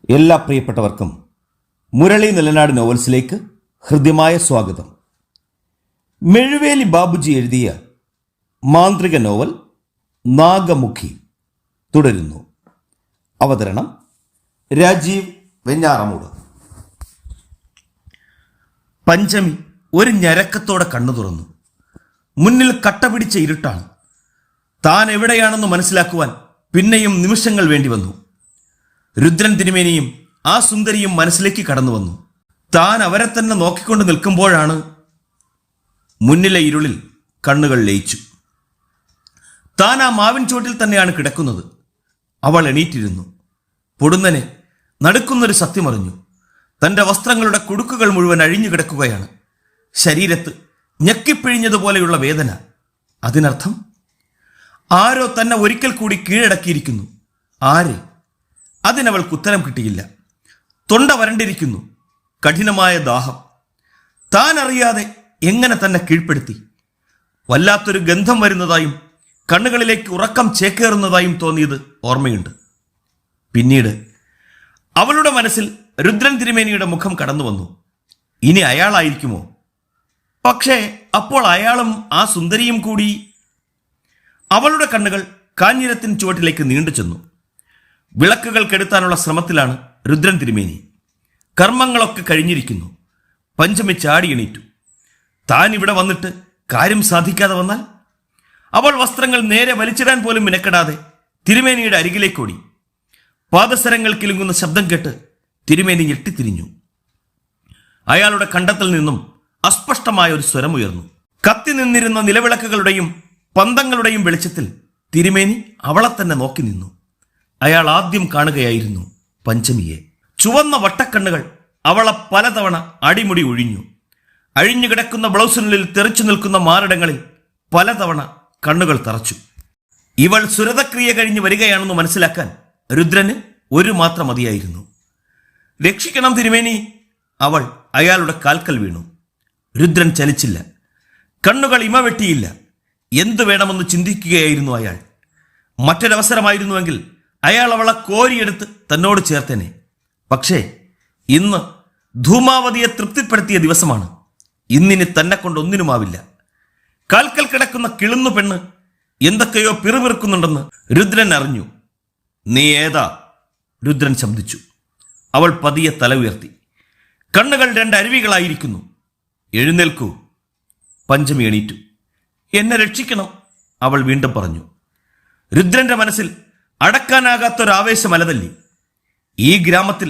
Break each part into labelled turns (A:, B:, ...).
A: എല്ലാ പ്രിയപ്പെട്ടവർക്കും മുരളി നിലനാട് നോവൽസിലേക്ക് ഹൃദ്യമായ സ്വാഗതം. മെഴുവേലി ബാബുജി എഴുതിയ മാന്ത്രിക നോവൽ നാഗമുഖി തുടരുന്നു. അവതരണം രാജീവ് വെഞ്ഞാറമൂട്. പഞ്ചമി ഒരു ഞരക്കത്തോടെ കണ്ണു തുറന്നു. മുന്നിൽ കട്ട പിടിച്ച ഇരുട്ടാണ്. താൻ എവിടെയാണെന്ന് മനസ്സിലാക്കുവാൻ പിന്നെയും നിമിഷങ്ങൾ വേണ്ടി വന്നു. രുദ്രൻ തിരുമേനിയും ആ സുന്ദരിയും മനസ്സിലേക്ക് കടന്നു വന്നു. താൻ അവരെ തന്നെ നോക്കിക്കൊണ്ട് നിൽക്കുമ്പോഴാണ് മുന്നിലെ ഇരുളിൽ കണ്ണുകൾ ലയിച്ചു. താൻ ആ മാവിൻ ചോട്ടിൽ തന്നെയാണ് കിടക്കുന്നത്. അവൾ എണീറ്റിരുന്നു. പൊടുന്നനെ നടുക്കുന്നൊരു സത്യമറിഞ്ഞു. തൻ്റെ വസ്ത്രങ്ങളുടെ കുടുക്കുകൾ മുഴുവൻ അഴിഞ്ഞു കിടക്കുകയാണ്. ശരീരത്ത് ഞെക്കിപ്പിഴിഞ്ഞതുപോലെയുള്ള വേദന. അതിനർത്ഥം ആരോ തന്നെ ഒരിക്കൽ കൂടി കീഴടക്കിയിരിക്കുന്നു. ആര്? അതിനവൾക്ക് ഉത്തരം കിട്ടിയില്ല. തൊണ്ട വരണ്ടിരിക്കുന്നു. കഠിനമായ ദാഹം. താൻ അറിയാതെ എങ്ങനെ തന്നെ കീഴ്പ്പെടുത്തി. വല്ലാത്തൊരു ഗന്ധം വരുന്നതായും കണ്ണുകളിലേക്ക് ഉറക്കം ചേക്കേറുന്നതായും തോന്നിയത് ഓർമ്മയുണ്ട്. പിന്നീട് അവളുടെ മനസ്സിൽ രുദ്രൻ തിരുമേനിയുടെ മുഖം കടന്നു വന്നു. ഇനി അയാളായിരിക്കുമോ? പക്ഷേ അപ്പോൾ അയാളും ആ സുന്ദരിയും കൂടി. അവളുടെ കണ്ണുകൾ കാഞ്ഞിരത്തിൻ ചുവട്ടിലേക്ക് നീണ്ടു ചെന്നു. വിളക്കുകൾ കെടുത്താനുള്ള ശ്രമത്തിലാണ് രുദ്രൻ തിരുമേനി. കർമ്മങ്ങളൊക്കെ കഴിഞ്ഞിരിക്കുന്നു. പഞ്ചമി ചാടി എണീറ്റു. താൻ ഇവിടെ വന്നിട്ട് കാര്യം സാധിക്കാതെ വന്നാൽ? അവൾ വസ്ത്രങ്ങൾ നേരെ വലിച്ചിടാൻ പോലും മിനക്കെടാതെ തിരുമേനിയുടെ അരികിലേക്കോടി. പാദസരങ്ങൾ കിലുങ്ങുന്ന ശബ്ദം കേട്ട് തിരുമേനി ഞെട്ടിത്തിരിഞ്ഞു. അയാളുടെ കണ്ടത്തിൽ നിന്നും അസ്പഷ്ടമായ ഒരു സ്വരമുയർന്നു. കത്തി നിന്നിരുന്ന നിലവിളക്കുകളുടെയും പന്തങ്ങളുടെയും വെളിച്ചത്തിൽ തിരുമേനി അവളെ തന്നെ നോക്കി നിന്നു. അയാൾ ആദ്യം കാണുകയായിരുന്നു പഞ്ചമിയെ. ചുവന്ന വട്ടക്കണ്ണുകൾ അവളെ പലതവണ അടിമുടി ഒഴിഞ്ഞു. അഴിഞ്ഞു കിടക്കുന്ന ബ്ലൗസിനുള്ളിൽ തെറിച്ചു നിൽക്കുന്ന മാറിടങ്ങളിൽ പലതവണ കണ്ണുകൾ തറച്ചു. ഇവൾ സുരതക്രിയ കഴിഞ്ഞ് വരികയാണെന്ന് മനസ്സിലാക്കാൻ രുദ്രന് ഒരു മാത്രം മതിയായിരുന്നു. രക്ഷിക്കണം തിരുമേനി. അവൾ അയാളുടെ കാൽക്കൽ വീണു. രുദ്രൻ ചലിച്ചില്ല. കണ്ണുകൾ ഇമവെട്ടിയില്ല. എന്തു വേണമെന്ന് ചിന്തിക്കുകയായിരുന്നു അയാൾ. മറ്റൊരവസരമായിരുന്നുവെങ്കിൽ അയാൾ അവളെ കോരിയെടുത്ത് തന്നോട് ചേർത്തേനെ. പക്ഷേ ഇന്ന് ധൂമാവതിയെ തൃപ്തിപ്പെടുത്തിയ ദിവസമാണ്. ഇന്നിനി തന്നെ കൊണ്ടൊന്നിനുമാവില്ല. കാൽക്കൽ കിടക്കുന്ന കിളുന്നു പെണ്ണ് എന്തൊക്കെയോ പിറുപിറുക്കുന്നുണ്ടെന്ന് രുദ്രൻ അറിഞ്ഞു. നീ ഏതാ? രുദ്രൻ ശബ്ദിച്ചു. അവൾ പതിയെ തല ഉയർത്തി. കണ്ണുകൾ രണ്ടരുവികളായിരിക്കുന്നു. എഴുന്നേൽക്കൂ. പഞ്ചമി എണീറ്റു. എന്നെ രക്ഷിക്കണം, അവൾ വീണ്ടും പറഞ്ഞു. രുദ്രന്റെ മനസ്സിൽ അടക്കാനാകാത്തൊരാവേശം അലതല്ലി. ഈ ഗ്രാമത്തിൽ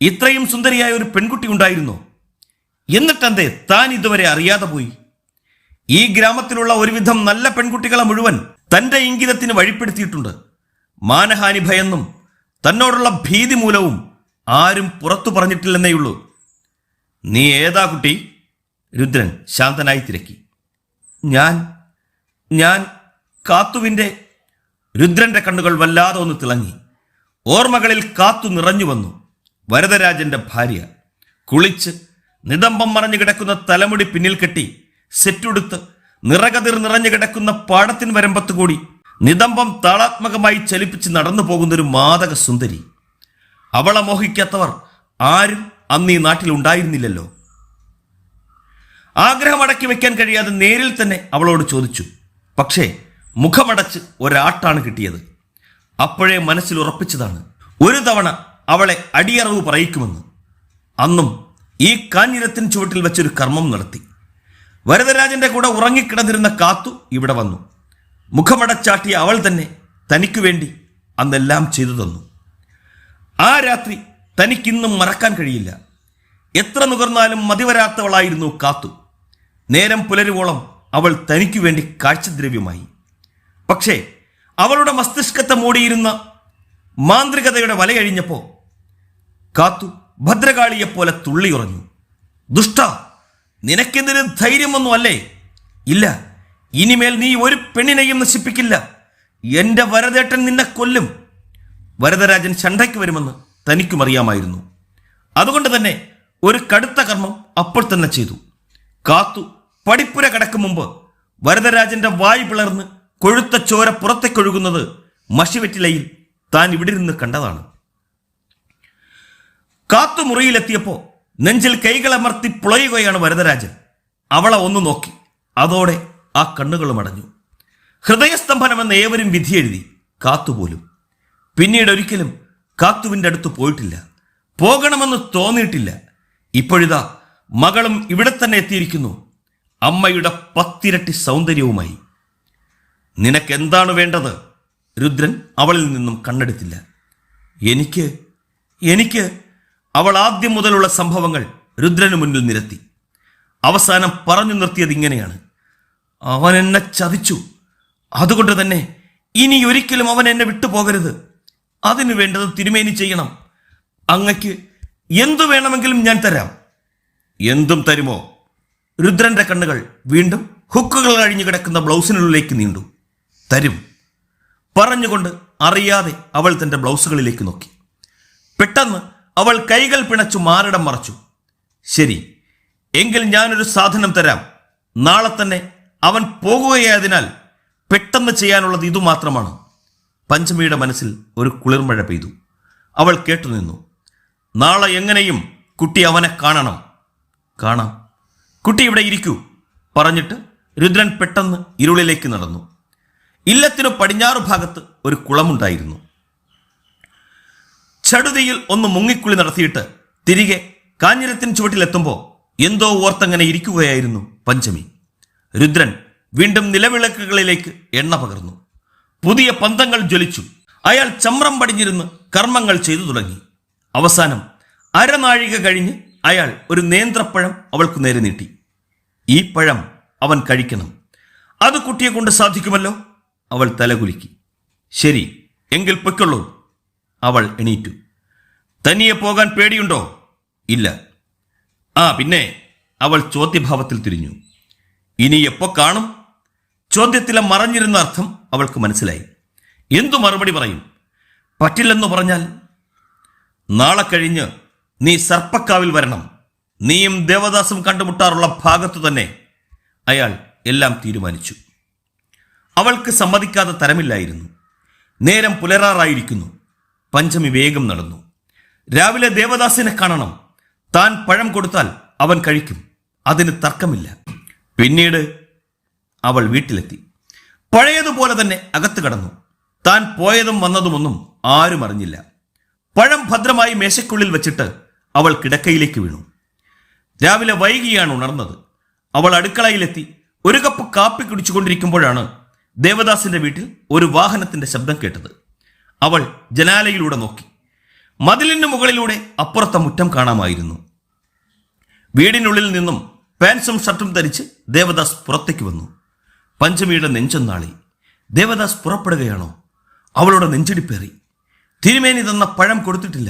A: ഇത്രയും സുന്ദരിയായ ഒരു പെൺകുട്ടി ഉണ്ടായിരുന്നോ? എന്നിട്ടെന്തേ താൻ ഇതുവരെ അറിയാതെ പോയി? ഈ ഗ്രാമത്തിലുള്ള ഒരുവിധം നല്ല പെൺകുട്ടികളെ മുഴുവൻ തന്റെ ഇംഗിതത്തിന് വഴിപ്പെടുത്തിയിട്ടുണ്ട്. മാനഹാനി ഭയെന്നും തന്നോടുള്ള ഭീതി മൂലവും ആരും പുറത്തു പറഞ്ഞിട്ടില്ലെന്നേയുള്ളൂ. നീ ഏതാ കുട്ടി? രുദ്രൻ ശാന്തനായി തിരക്കി. ഞാൻ കാത്തുവിൻ്റെ. രുദ്രന്റെ കണ്ണുകൾ വല്ലാതെ ഒന്ന് തിളങ്ങി. ഓർമ്മകളിൽ കാത്തു നിറഞ്ഞു വന്നു. വരദരാജന്റെ ഭാര്യ. കുളിച്ച് നിതംബം മറഞ്ഞു കിടക്കുന്ന തലമുടി പിന്നിൽ കെട്ടി സെറ്റുടുത്ത് നിറകതിർ നിറഞ്ഞു കിടക്കുന്ന പാടത്തിൻ വരമ്പത്തുകൂടി നിതംബം താളാത്മകമായി ചലിപ്പിച്ച് നടന്നു പോകുന്നൊരു മാദക സുന്ദരി. അവളെ മോഹിക്കാത്തവർ ആരും അന്ന് ഈ നാട്ടിൽ ഉണ്ടായിരുന്നില്ലല്ലോ. ആഗ്രഹമടക്കി വെക്കാൻ കഴിയാതെ നേരിൽ തന്നെ അവളോട് ചോദിച്ചു. പക്ഷേ മുഖമടച്ച് ഒരാട്ടാണ് കിട്ടിയത്. അപ്പോഴേ മനസ്സിൽ ഉറപ്പിച്ചതാണ് ഒരു തവണ അവളെ അടിയറവ് പറയിക്കുമെന്ന്. അന്നും ഈ കാഞ്ഞിരത്തിൻ ചുവട്ടിൽ വെച്ചൊരു കർമ്മം നടത്തി. വരദരാജന്റെ കൂടെ ഉറങ്ങിക്കിടന്നിരുന്ന കാത്തു ഇവിടെ വന്നു. മുഖമടച്ചാട്ടിയ അവൾ തന്നെ തനിക്കു വേണ്ടി അന്നെല്ലാം ചെയ്തു തന്നു. ആ രാത്രി തനിക്കിന്നും മറക്കാൻ കഴിയില്ല. എത്ര നുകർന്നാലും മതിവരാത്തവളായിരുന്നു കാത്തു. നേരം പുലരുവോളം അവൾ തനിക്കു വേണ്ടി കാഴ്ചദ്രവ്യമായി. പക്ഷേ അവളുടെ മസ്തിഷ്കത്തെ മൂടിയിരുന്ന മാന്ത്രികതയുടെ വലയഴിഞ്ഞപ്പോ കാത്തു ഭദ്രകാളിയെപ്പോലെ തുള്ളിയുറഞ്ഞു. ദുഷ്ട, നിനക്കെന്തിന് ധൈര്യമൊന്നും അല്ലേ? ഇല്ല, ഇനിമേൽ നീ ഒരു പെണ്ണിനെയും നശിപ്പിക്കില്ല. എന്റെ വരദേട്ടൻ നിന്നെ കൊല്ലും. വരദരാജൻ ശണ്ഠയ്ക്ക് വരുമെന്ന് തനിക്കും അറിയാമായിരുന്നു. അതുകൊണ്ട് തന്നെ ഒരു കടുത്ത കർമ്മം അപ്പോൾ തന്നെ ചെയ്തു. കാത്തു പടിപ്പുര കടക്കും മുമ്പ് വരദരാജന്റെ വായ് പിളർന്ന് കൊഴുത്ത ചോര പുറത്തേക്കൊഴുകുന്നത് മഷിവെറ്റിലയിൽ താൻ ഇവിടെ നിന്ന് കണ്ടതാണ്. കാത്തു മുറിയിലെത്തിയപ്പോ നെഞ്ചിൽ കൈകളമർത്തി പുളയുകയാണ് വരദരാജൻ. അവളെ ഒന്ന് നോക്കി. അതോടെ ആ കണ്ണുകളും അടഞ്ഞു. ഹൃദയസ്തംഭനമെന്ന് ഏവരും വിധിയെഴുതി, കാത്തുപോലും. പിന്നീട് ഒരിക്കലും കാത്തുവിൻ്റെ അടുത്ത് പോയിട്ടില്ല. പോകണമെന്ന് തോന്നിയിട്ടില്ല. ഇപ്പോഴിതാ മകളും ഇവിടെ തന്നെ എത്തിയിരിക്കുന്നു, അമ്മയുടെ 10 ഇരട്ടി സൗന്ദര്യവുമായി. നിനക്കെന്താണ് വേണ്ടത്? രുദ്രൻ അവളിൽ നിന്നും കണ്ണെടുത്തില്ല. എനിക്ക് അവൾ ആദ്യം മുതലുള്ള സംഭവങ്ങൾ രുദ്രന് മുന്നിൽ നിരത്തി. അവസാനം പറഞ്ഞു നിർത്തിയത് ഇങ്ങനെയാണ്: അവൻ എന്നെ ചതിച്ചു. അതുകൊണ്ട് തന്നെ ഇനി ഒരിക്കലും അവൻ എന്നെ വിട്ടുപോകരുത്. അതിനു വേണ്ടത് തിരുമേനി ചെയ്യണം. അങ്ങക്ക് എന്തു വേണമെങ്കിലും ഞാൻ തരാം. എന്തും തരുമോ? രുദ്രന്റെ കണ്ണുകൾ വീണ്ടും ഹുക്കുകൾ കഴിഞ്ഞു കിടക്കുന്ന ബ്ലൗസിനുള്ളിലേക്ക് നീണ്ടു. തരും പറഞ്ഞുകൊണ്ട് അറിയാതെ അവൾ തന്റെ ബ്ലൗസുകളിലേക്ക് നോക്കി. പെട്ടെന്ന് അവൾ കൈകൾ പിണച്ചു മാറിടം മറച്ചു. ശരി, എങ്കിൽ ഞാനൊരു സാധനം തരാം. നാളെ തന്നെ അവൻ പോകുകയായതിനാൽ പെട്ടെന്ന് ചെയ്യാനുള്ളത് ഇതുമാത്രമാണ്. പഞ്ചമിയുടെ മനസ്സിൽ ഒരു കുളിർമഴ പെയ്തു. അവൾ കേട്ടുനിന്നു. നാളെ എങ്ങനെയും കുട്ടി അവനെ കാണണം. കാണാം. കുട്ടി ഇവിടെ ഇരിക്കൂ പറഞ്ഞിട്ട് രുദ്രൻ പെട്ടെന്ന് ഇരുളിലേക്ക് നടന്നു. ഇല്ലത്തിനു പടിഞ്ഞാറു ഭാഗത്ത് ഒരു കുളമുണ്ടായിരുന്നു. ചടുതിയിൽ ഒന്ന് മുങ്ങിക്കുളി നടത്തിയിട്ട് തിരികെ കാഞ്ഞിരത്തിന് ചുവട്ടിലെത്തുമ്പോൾ എന്തോ ഓർത്തങ്ങനെ ഇരിക്കുകയായിരുന്നു പഞ്ചമി. രുദ്രൻ വീണ്ടും നിലവിളക്കുകളിലേക്ക് എണ്ണ പകർന്നു. പുതിയ പന്തങ്ങൾ ജ്വലിച്ചു. അയാൾ ചമ്രം പടിഞ്ഞിരുന്ന് കർമ്മങ്ങൾ ചെയ്തു തുടങ്ങി. അവസാനം അരനാഴിക കഴിഞ്ഞ് അയാൾ ഒരു നേന്ത്രപ്പഴം അവൾക്ക് നേരെ നീട്ടി. ഈ പഴം അവൻ കഴിക്കണം. അത് കുട്ടിയെ കൊണ്ട് സാധിക്കുമല്ലോ. അവൾ തലകുലുക്കി. ശരി, എങ്കിൽ പൊയ്ക്കൊള്ളൂ. അവൾ എണീറ്റു. തനിയെ പോകാൻ പേടിയുണ്ടോ? ഇല്ല. പിന്നെ അവൾ ചോദ്യഭാവത്തിൽ തിരിഞ്ഞു. ഇനി എപ്പോ കാണും? ചോദ്യത്തിലെ മറഞ്ഞിരുന്ന അർത്ഥം അവൾക്ക് മനസ്സിലായി. എന്തു മറുപടി പറയും? പറ്റില്ലെന്നു പറഞ്ഞാൽ? നാളെ കഴിഞ്ഞ് നീ സർപ്പക്കാവിൽ വരണം. നീയും ദേവദാസും കണ്ടുമുട്ടാറുള്ള ഭാഗത്തു തന്നെ. അയാൾ എല്ലാം തീരുമാനിച്ചു. അവൾക്ക് സമ്മതിക്കാതെ തരമില്ലായിരുന്നു. നേരം പുലരാറായിരിക്കുന്നു. പഞ്ചമി വേഗം നടന്നു. രാവിലെ ദേവദാസിനെ കാണണം. താൻ പഴം കൊടുത്താൽ അവൻ കഴിക്കും. അതിന് തർക്കമില്ല. പിന്നീട് അവൾ വീട്ടിലെത്തി. പഴയതുപോലെ തന്നെ അകത്ത് കടന്നു. താൻ പോയതും വന്നതുമൊന്നും ആരും അറിഞ്ഞില്ല. പഴം ഭദ്രമായി മേശയ്ക്കുള്ളിൽ വെച്ചിട്ട് അവൾ കിടക്കയിലേക്ക് വീണു. രാവിലെ വൈകിയാണ് ഉണർന്നത്. അവൾ അടുക്കളയിലെത്തി ഒരു കപ്പ് കാപ്പി കുടിച്ചുകൊണ്ടിരിക്കുമ്പോഴാണ് ദേവദാസിന്റെ വീട്ടിൽ ഒരു വാഹനത്തിന്റെ ശബ്ദം കേട്ടത്. അവൾ ജനാലയിലൂടെ നോക്കി. മതിലിന് മുകളിലൂടെ അപ്പുറത്തെ മുറ്റം കാണാമായിരുന്നു. വീടിനുള്ളിൽ നിന്നും പാൻസും ഷർട്ടും ധരിച്ച് ദേവദാസ് പുറത്തേക്ക് വന്നു. പഞ്ചമിയുടെ നെഞ്ചൊന്നാളി. ദേവദാസ് പുറപ്പെടുകയാണോ? അവളുടെ നെഞ്ചിടിപ്പേറി. തിരുമേനി തന്ന പഴം കൊടുത്തിട്ടില്ല.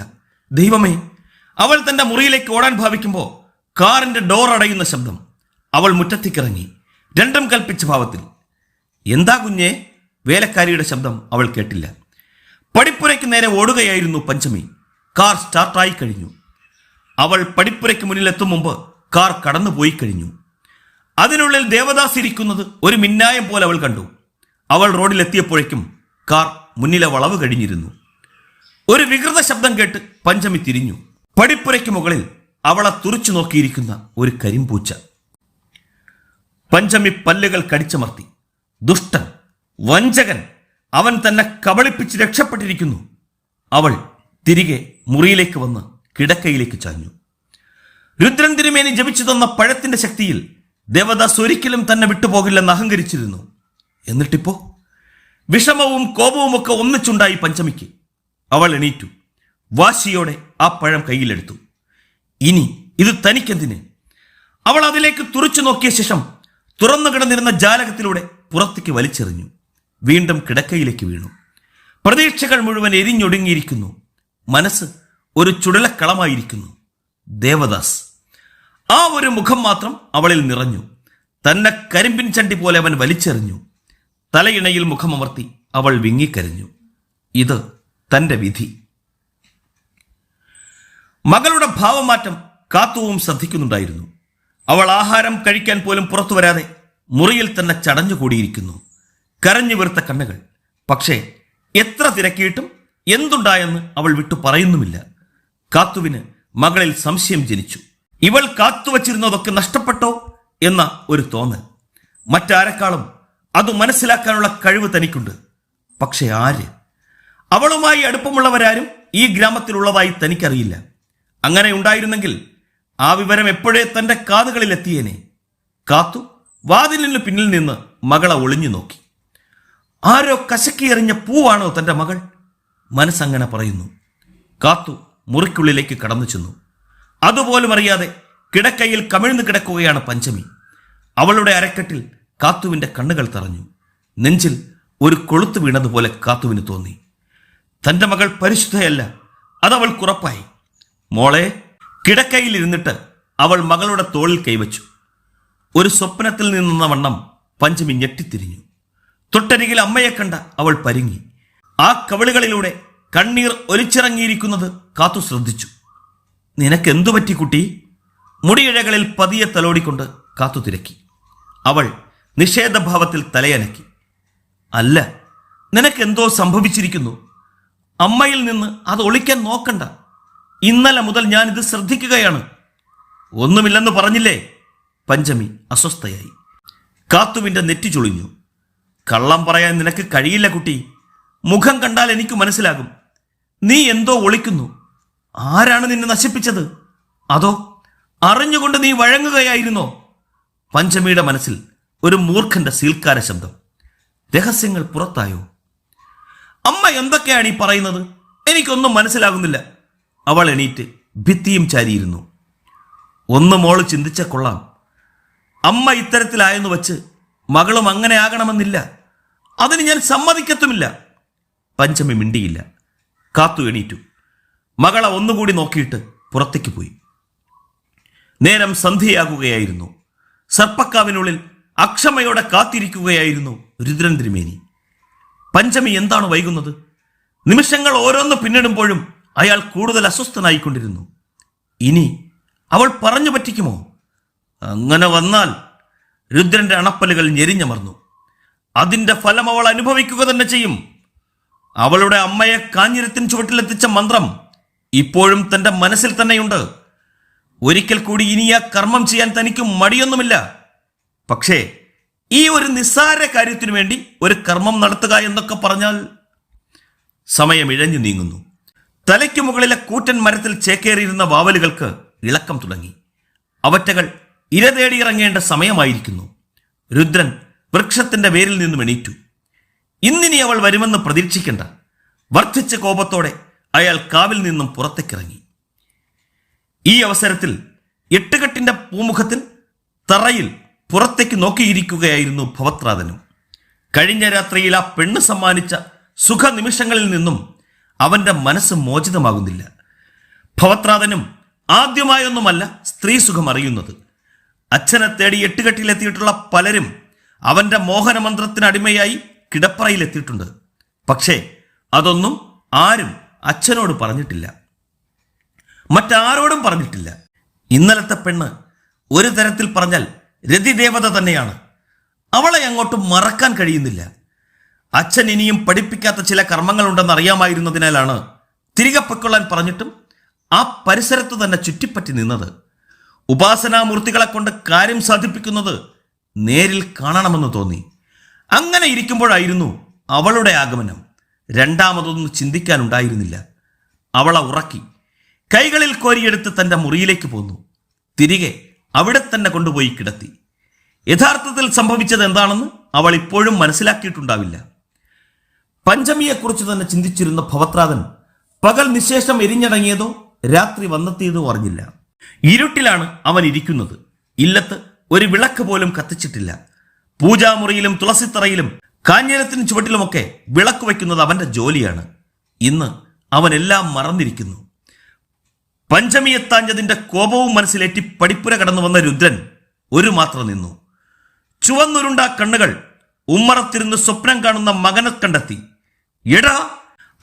A: ദൈവമേ! അവൾ തന്റെ മുറിയിലേക്ക് ഓടാൻ ഭാവിക്കുമ്പോൾ കാറിന്റെ ഡോർ അടയുന്ന ശബ്ദം. അവൾ മുറ്റത്തേക്കിറങ്ങി, രണ്ടും കൽപ്പിച്ച ഭാവത്തിൽ. എന്താ കുഞ്ഞേ? വേലക്കാരിയുടെ ശബ്ദം അവൾ കേട്ടില്ല. പടിപ്പുരയ്ക്ക് നേരെ ഓടുകയായിരുന്നു പഞ്ചമി. കാർ സ്റ്റാർട്ടായി കഴിഞ്ഞു. അവൾ പടിപ്പുരയ്ക്ക് മുന്നിലെത്തും മുമ്പ് കാർ കടന്നുപോയി കഴിഞ്ഞു. അതിനുള്ളിൽ ദേവദാസ് ഇരിക്കുന്നത് ഒരു മിന്നായം പോലെ അവൾ കണ്ടു. അവൾ റോഡിലെത്തിയപ്പോഴേക്കും കാർ മുന്നിലെ വളവ് കഴിഞ്ഞിരുന്നു. ഒരു വികൃത ശബ്ദം കേട്ട് പഞ്ചമി തിരിഞ്ഞു. പടിപ്പുരയ്ക്ക് മുകളിൽ അവളെ തുറച്ചു നോക്കിയിരിക്കുന്ന ഒരു കരിമ്പൂച്ച. പഞ്ചമി പല്ലുകൾ കടിച്ചമർത്തി. ദുഷ്ടൻ, വഞ്ചകൻ, അവൻ തന്നെ കബളിപ്പിച്ച് രക്ഷപ്പെട്ടിരിക്കുന്നു. അവൾ തിരികെ മുറിയിലേക്ക് വന്ന് കിടക്കയിലേക്ക് ചാഞ്ഞു. രുദ്രൻ തിരുമേനി ജപിച്ചു തന്ന പഴത്തിന്റെ ശക്തിയിൽ ദേവദാസ് ഒരിക്കലും തന്നെ വിട്ടുപോകില്ലെന്ന് അഹങ്കരിച്ചിരുന്നു. എന്നിട്ടിപ്പോ വിഷമവും കോപവുമൊക്കെ ഒന്നിച്ചുണ്ടായി പഞ്ചമിക്ക്. അവൾ എണീറ്റു. വാശിയോടെ ആ പഴം കയ്യിലെടുത്തു. ഇനി ഇത് തനിക്കെന്തിന്? അവൾ അതിലേക്ക് തുറച്ചു നോക്കിയ ശേഷം തുറന്നു കിടന്നിരുന്ന ജാലകത്തിലൂടെ പുറത്തേക്ക് വലിച്ചെറിഞ്ഞു. വീണ്ടും കിടക്കയിലേക്ക് വീണു. പ്രതീക്ഷകൾ മുഴുവൻ എരിഞ്ഞൊടുങ്ങിയിരിക്കുന്നു. മനസ്സ് ഒരു ചുടലക്കളമായിരിക്കുന്നു. ദേവദാസ്. ആ ഒരു മുഖം മാത്രം അവളിൽ നിറഞ്ഞു. തന്നെ കരിമ്പിൻ ചണ്ടി പോലെ അവൻ വലിച്ചെറിഞ്ഞു. തലയിണയിൽ മുഖമമർത്തി അവൾ വിങ്ങിക്കരഞ്ഞു. ഇത് തന്റെ വിധി. മകളുടെ ഭാവമാറ്റം കാത്തുവും ശ്രദ്ധിക്കുന്നുണ്ടായിരുന്നു. അവൾ ആഹാരം കഴിക്കാൻ പോലും പുറത്തു വരാതെ മുറിയിൽ തന്നെ ചടഞ്ഞുകൂടിയിരിക്കുന്നു. കരഞ്ഞു വീർത്ത കണ്ണുകൾ. പക്ഷേ എത്ര തിരക്കിയിട്ടും എന്തുണ്ടായെന്ന് അവൾ വിട്ടു പറയുന്നുമില്ല. കാത്തുവിന് മകളിൽ സംശയം ജനിച്ചു. ഇവൾ കാത്തുവച്ചിരുന്നതൊക്കെ നഷ്ടപ്പെട്ടോ എന്ന ഒരു തോന്നൽ. മറ്റാരെക്കാളും അത് മനസ്സിലാക്കാനുള്ള കഴിവ് തനിക്കുണ്ട്. പക്ഷെ ആര്? അവളുമായി അടുപ്പമുള്ളവരാരും ഈ ഗ്രാമത്തിലുള്ളതായി തനിക്കറിയില്ല. അങ്ങനെ ഉണ്ടായിരുന്നെങ്കിൽ ആ വിവരം എപ്പോഴേ തന്റെ കാതുകളിൽ എത്തിയേനെ. കാത്തു വാതിലിന് പിന്നിൽ നിന്ന് മകളെ ഒളിഞ്ഞു നോക്കി. ആരോ കശക്കിയെറിഞ്ഞ പൂവാണോ തന്റെ മകൾ? മനസ്സങ്ങനെ പറയുന്നു. കാത്തു മുറിക്കുള്ളിലേക്ക് കടന്നു ചെന്നു. അതുപോലും അറിയാതെ കിടക്കയിൽ കമിഴ്ന്നു കിടക്കുകയാണ് പഞ്ചമി. അവളുടെ അരക്കെട്ടിൽ കാത്തുവിന്റെ കണ്ണുകൾ തറഞ്ഞു. നെഞ്ചിൽ ഒരു കൊളുത്ത് വീണതുപോലെ കാത്തുവിന് തോന്നി. തന്റെ മകൾ പരിശുദ്ധയല്ല, അതവൾക്കുറപ്പായി. മോളെ. കിടക്കയിലിരുന്നിട്ട് അവൾ മകളുടെ തോളിൽ കൈവച്ചു. ഒരു സ്വപ്നത്തിൽ നിന്നെന്ന വണ്ണം പഞ്ചമി ഞെട്ടിത്തിരിഞ്ഞു. തൊട്ടരികിൽ അമ്മയെ കണ്ട അവൾ പരിങ്ങി. ആ കവിളുകളിലൂടെ കണ്ണീർ ഒലിച്ചിറങ്ങിയിരിക്കുന്നത് കാത്തു ശ്രദ്ധിച്ചു. നിനക്കെന്തു പറ്റി കുട്ടി? മുടിയിഴകളിൽ പതിയെ തലോടിക്കൊണ്ട് കാത്തു തിരക്കി. അവൾ നിഷേധഭാവത്തിൽ തലയനക്കി. അല്ല, നിനക്കെന്തോ സംഭവിച്ചിരിക്കുന്നു. അമ്മയിൽ നിന്ന് അത് ഒളിക്കാൻ നോക്കണ്ട. ഇന്നലെ മുതൽ ഞാനിത് ശ്രദ്ധിക്കുകയാണ്. ഒന്നുമില്ലെന്ന് പറഞ്ഞില്ലേ? പഞ്ചമി അസ്വസ്ഥയായി. കാത്തുവിന്റെ നെറ്റി ചുളിഞ്ഞു. കള്ളം പറയാൻ നിനക്ക് കഴിയില്ല കുട്ടി. മുഖം കണ്ടാൽ എനിക്ക് മനസ്സിലാകും. നീ എന്തോ ഒളിക്കുന്നു. ആരാണ് നിന്നെ നശിപ്പിച്ചത്? അതോ അറിഞ്ഞുകൊണ്ട് നീ വഴങ്ങുകയായിരുന്നോ? പഞ്ചമിയുടെ മനസ്സിൽ ഒരു മൂർഖന്റെ സീൽക്കാര ശബ്ദം. രഹസ്യങ്ങൾ പുറത്തായോ? അമ്മ എന്തൊക്കെയാണ് ഈ പറയുന്നത്? എനിക്കൊന്നും മനസ്സിലാകുന്നില്ല. അവൾ എണീറ്റ് ഭിത്തിയും ചാരിയിരുന്നു. ഒന്ന് മോള് ചിന്തിച്ച കൊള്ളാം. അമ്മ ഇത്തരത്തിലായെന്ന് വച്ച് മകളും അങ്ങനെ ആകണമെന്നില്ല. അതിന് ഞാൻ സമ്മതിക്കത്തുമില്ല. പഞ്ചമി മിണ്ടിയില്ല. കാത്തു എണീറ്റു. മകളെ ഒന്നുകൂടി നോക്കിയിട്ട് പുറത്തേക്ക് പോയി. നേരം സന്ധ്യയാകുകയായിരുന്നു. സർപ്പക്കാവിനുള്ളിൽ അക്ഷമയോടെ കാത്തിരിക്കുകയായിരുന്നു രുദ്രൻ തിരുമേനി. പഞ്ചമി എന്താണ് വൈകുന്നത്? നിമിഷങ്ങൾ ഓരോന്ന് പിന്നിടുമ്പോഴും അയാൾ കൂടുതൽ അസ്വസ്ഥനായിക്കൊണ്ടിരുന്നു. ഇനി അവൾ പറഞ്ഞു പറ്റിക്കുമോ? അങ്ങനെ വന്നാൽ രുദ്രന്റെ അണപ്പലുകൾ ഞെരിഞ്ഞമർന്നു. അതിന്റെ ഫലം അവൾ അനുഭവിക്കുക തന്നെ ചെയ്യും. അവളുടെ അമ്മയെ കാഞ്ഞിരത്തിൻ ചുവട്ടിലെത്തിച്ച മന്ത്രം ഇപ്പോഴും തന്റെ മനസ്സിൽ തന്നെയുണ്ട്. ഒരിക്കൽ കൂടി ഇനി ആ കർമ്മം ചെയ്യാൻ തനിക്ക് മടിയൊന്നുമില്ല. പക്ഷേ ഈ ഒരു നിസ്സാര കാര്യത്തിനു വേണ്ടി ഒരു കർമ്മം നടത്തുക എന്നൊക്കെ പറഞ്ഞാൽ. സമയം ഇഴഞ്ഞു നീങ്ങുന്നു. തലയ്ക്ക് മുകളിലെ കൂറ്റൻ മരത്തിൽ ചേക്കേറിയിരുന്ന വാവലുകൾക്ക് ഇളക്കം തുടങ്ങി. അവറ്റകൾ ഇര തേടിയിറങ്ങേണ്ട സമയമായിരിക്കുന്നു. രുദ്രൻ വൃക്ഷത്തിന്റെ വേരിൽ നിന്നും എണീറ്റു. ഇന്നിനി അവൾ വരുമെന്ന് പ്രതീക്ഷിക്കേണ്ട. വർദ്ധിച്ച കോപത്തോടെ അയാൾ കാവിൽ നിന്നും പുറത്തേക്കിറങ്ങി. ഈ അവസരത്തിൽ എട്ടുകെട്ടിന്റെ പൂമുഖത്തിൽ തറയിൽ പുറത്തേക്ക് നോക്കിയിരിക്കുകയായിരുന്നു ഭവത്രാതനും. കഴിഞ്ഞ രാത്രിയിൽ ആ പെണ്ണ് സമ്മാനിച്ച സുഖനിമിഷങ്ങളിൽ നിന്നും അവന്റെ മനസ്സ് മോചിതമാകുന്നില്ല. ഭവത്രാതനും ആദ്യമായൊന്നുമല്ല സ്ത്രീ സുഖം അറിയുന്നത്. അച്ഛനെ തേടി എട്ടുകെട്ടിലെത്തിയിട്ടുള്ള പലരും അവന്റെ മോഹനമന്ത്രത്തിന് അടിമയായി കിടപ്പറയിലെത്തിയിട്ടുണ്ട്. പക്ഷേ അതൊന്നും ആരും അച്ഛനോട് പറഞ്ഞിട്ടില്ല. മറ്റാരോടും പറഞ്ഞിട്ടില്ല. ഇന്നലത്തെ പെണ്ണ് ഒരു തരത്തിൽ പറഞ്ഞാൽ രതിദേവത തന്നെയാണ്. അവളെ അങ്ങോട്ട് മറക്കാൻ കഴിയുന്നില്ല. അച്ഛൻ ഇനിയും പഠിപ്പിക്കാത്ത ചില കർമ്മങ്ങളുണ്ടെന്ന് അറിയാമായിരുന്നതിനാലാണ് തിരികെ പൊയ്ക്കൊള്ളാൻ പറഞ്ഞിട്ടും ആ പരിസരത്ത് തന്നെ ചുറ്റിപ്പറ്റി നിന്നത്. ഉപാസനാമൂർത്തികളെ കൊണ്ട് കാര്യം സാധിപ്പിക്കുന്നത് നേരിൽ കാണണമെന്ന് തോന്നി. അങ്ങനെ ഇരിക്കുമ്പോഴായിരുന്നു അവളുടെ ആഗമനം. രണ്ടാമതൊന്നും ചിന്തിക്കാനുണ്ടായിരുന്നില്ല. അവളെ ഉറക്കി കൈകളിൽ കോരിയെടുത്ത് തന്റെ മുറിയിലേക്ക് പോന്നു. തിരികെ അവിടെ തന്നെ കൊണ്ടുപോയി കിടത്തി. യഥാർത്ഥത്തിൽ സംഭവിച്ചത് എന്താണെന്ന് അവൾ ഇപ്പോഴും മനസ്സിലാക്കിയിട്ടുണ്ടാവില്ല. പഞ്ചമിയെക്കുറിച്ച് തന്നെ ചിന്തിച്ചിരുന്ന ഭവത്രാതൻ പകൽ നിശേഷം എരിഞ്ഞടങ്ങിയതോ രാത്രി വന്നെത്തിയതോ അറിഞ്ഞില്ല. ഇരുട്ടിലാണ് അവൻ ഇരിക്കുന്നത്. ഇല്ലത്ത് ഒരു വിളക്ക് പോലും കത്തിച്ചിട്ടില്ല. പൂജാമുറിയിലും തുളസിത്തറയിലും കാഞ്ഞിരത്തിന് ചുവട്ടിലുമൊക്കെ വിളക്ക് വയ്ക്കുന്നത് അവന്റെ ജോലിയാണ്. ഇന്ന് അവനെല്ലാം മറന്നിരിക്കുന്നു. പഞ്ചമിയെത്താഞ്ഞതിന്റെ കോപവും മനസ്സിലേറ്റി പടിപ്പുര കടന്നു വന്ന രുദ്രൻ ഒരു മാത്രം നിന്നു. ചുവന്നുരുണ്ട കണ്ണുകൾ ഉമ്മറത്തിരുന്ന് സ്വപ്നം കാണുന്ന മകനെ കണ്ടെത്തി. എടാ!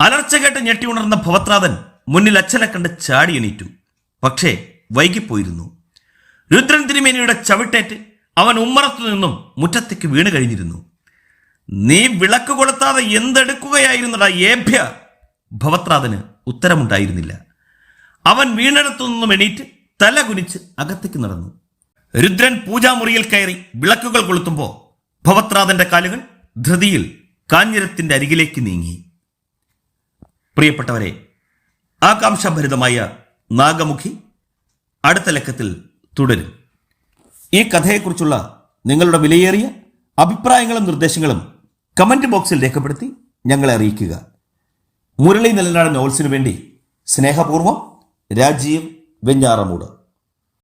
A: അലർച്ച കേട്ട് ഞെട്ടി ഉണർന്ന ഭവത്രാതൻ മുന്നിൽ അച്ഛനെ കണ്ട് ചാടി എണീറ്റു. പക്ഷേ വൈകിപ്പോയിരുന്നു. രുദ്രൻ തിരുമേനിയുടെ ചവിട്ടേറ്റ് അവൻ ഉമ്മറത്തു നിന്നും മുറ്റത്തേക്ക് വീണ് കഴിഞ്ഞിരുന്നു. നീ വിളക്ക് കൊളുത്താതെ എന്തെടുക്കുകയായിരുന്നടാ ഏഭ്യ? ഭവത്രാതന് ഉത്തരമുണ്ടായിരുന്നില്ല. അവൻ വീണിടത്തു നിന്നും എണീറ്റ് തല കുനിച്ച് അകത്തേക്ക് നടന്നു. രുദ്രൻ പൂജാമുറിയിൽ കയറി വിളക്കുകൾ കൊളുത്തുമ്പോൾ ഭവത്രാതന്റെ കാലുകൾ ധൃതിയിൽ കാഞ്ഞിരത്തിന്റെ അരികിലേക്ക് നീങ്ങി. പ്രിയപ്പെട്ടവരെ, ആകാംക്ഷാഭരിതമായ നാഗമുഖി അടുത്ത ലക്കത്തിൽ തുടരും. ഈ കഥയെക്കുറിച്ചുള്ള നിങ്ങളുടെ വിലയേറിയ അഭിപ്രായങ്ങളും നിർദ്ദേശങ്ങളും കമന്റ് ബോക്സിൽ രേഖപ്പെടുത്തി ഞങ്ങളെ അറിയിക്കുക. മുരളി നെല്ലനാട് നോവൽസിനു വേണ്ടി സ്നേഹപൂർവ്വം രാജീവ് വെഞ്ഞാറമൂട്.